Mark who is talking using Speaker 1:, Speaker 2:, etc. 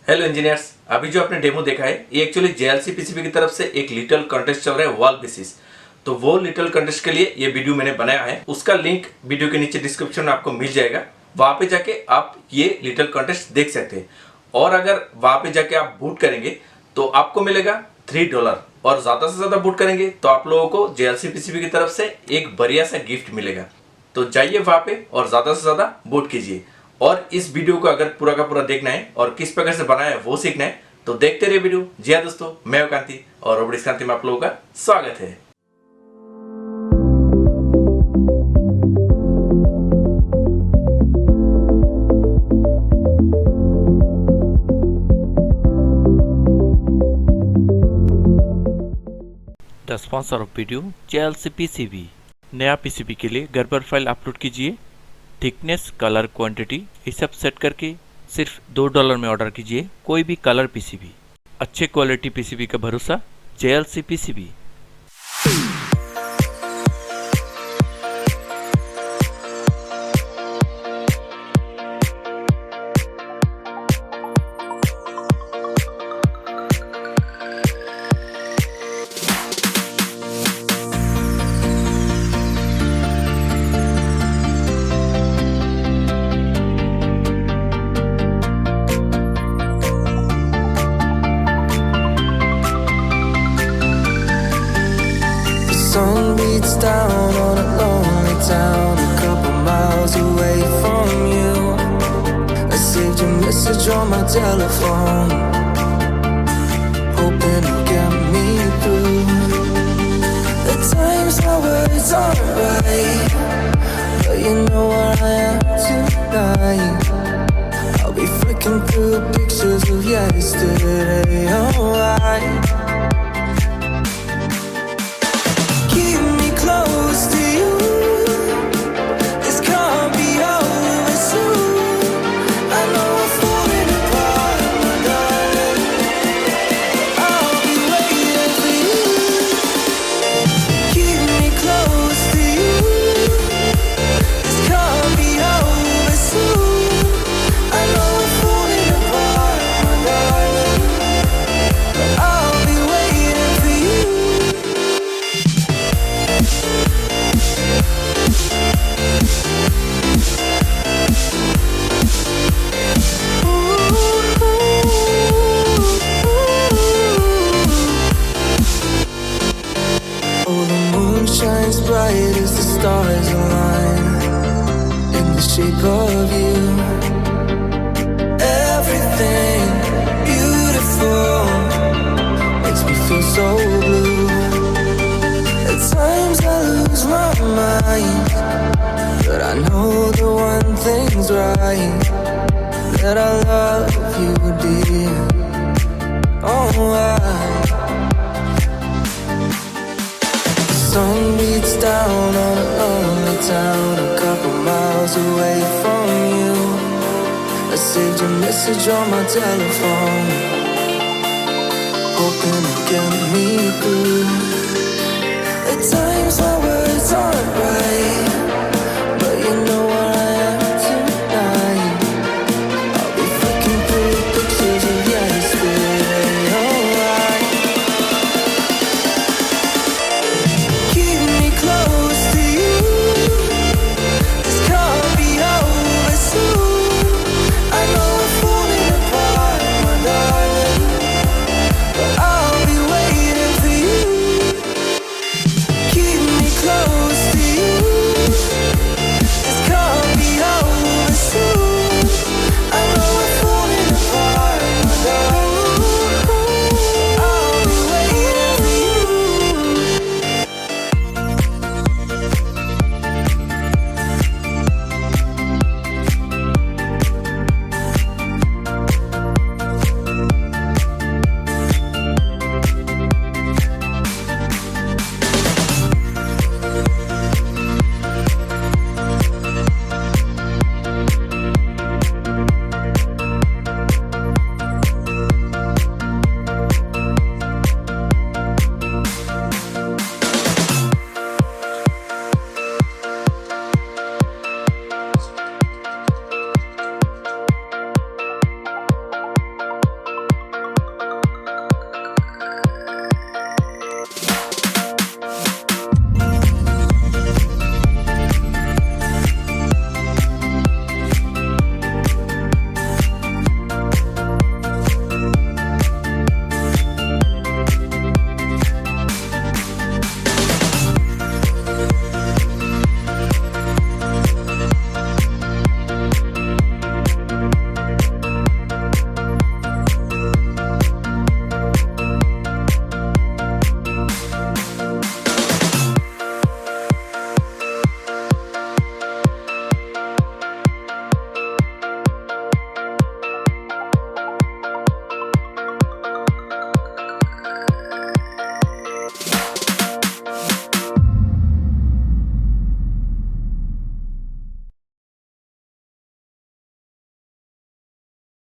Speaker 1: Hello engineers, अभी जो आपने डेमो देखा है ये एक्चुअली जेएलसी पीसीबी की तरफ से एक लिटिल कंटेस्ट चल रहा है वॉल बेसिस। तो वो लिटिल कंटेस्ट के लिए ये वीडियो मैंने बनाया है, उसका लिंक वीडियो के नीचे डिस्क्रिप्शन में आपको मिल जाएगा। वहां पे जाके आप ये लिटिल कंटेस्ट देख सकते हैं। और अगर वहां पे जाके आप बूट करेंगे तो आपको मिलेगा $3 और ज्यादा से ज्यादा बूट करेंगे तो आप लोगों को जेएलसी पीसीबी की तरफ से एक बढ़िया सा गिफ्ट मिलेगा। तो जाइए वहां पे और ज्यादा से ज्यादा बूट कीजिए। और इस वीडियो को अगर पूरा का पूरा देखना है और किस प्रकार से बनाया है वो सीखना है तो देखते रहिए वीडियो। जी हाँ दोस्तों, मैं हूं कांति और रोबोटिक्स कांति में आप लोगों का स्वागत है।
Speaker 2: The sponsor of video JLC PCB. नया पीसीबी के लिए घर पर फाइल अपलोड कीजिए। थिकनेस, कलर, क्वांटिटी ये सब सेट करके सिर्फ $2 में ऑर्डर कीजिए कोई भी कलर पीसीबी। अच्छे क्वालिटी पीसीबी का भरोसा JLC PCB.
Speaker 3: Sun beats down on a lonely town a couple miles away from you. I saved your message on my telephone, hoping to get me through. At times my words aren't right, but you know where I am tonight. I'll be flicking through pictures of yesterday. Alright, close to you. This can't be over soon. I know I'm falling apart, my darling. I'll be waiting for you. Keep me close to you. This can't be over soon. I know I'm falling apart, my darling. But I'll be waiting for you. Shines bright as the stars align in the shape of you. Everything beautiful makes me feel so blue. At times I lose my mind, but I know the one thing's right, that I love you, dear. Oh, sun beats down on a lonely town a couple miles away from you. I saved your message on my telephone, hoping to get me through. At times my words aren't right,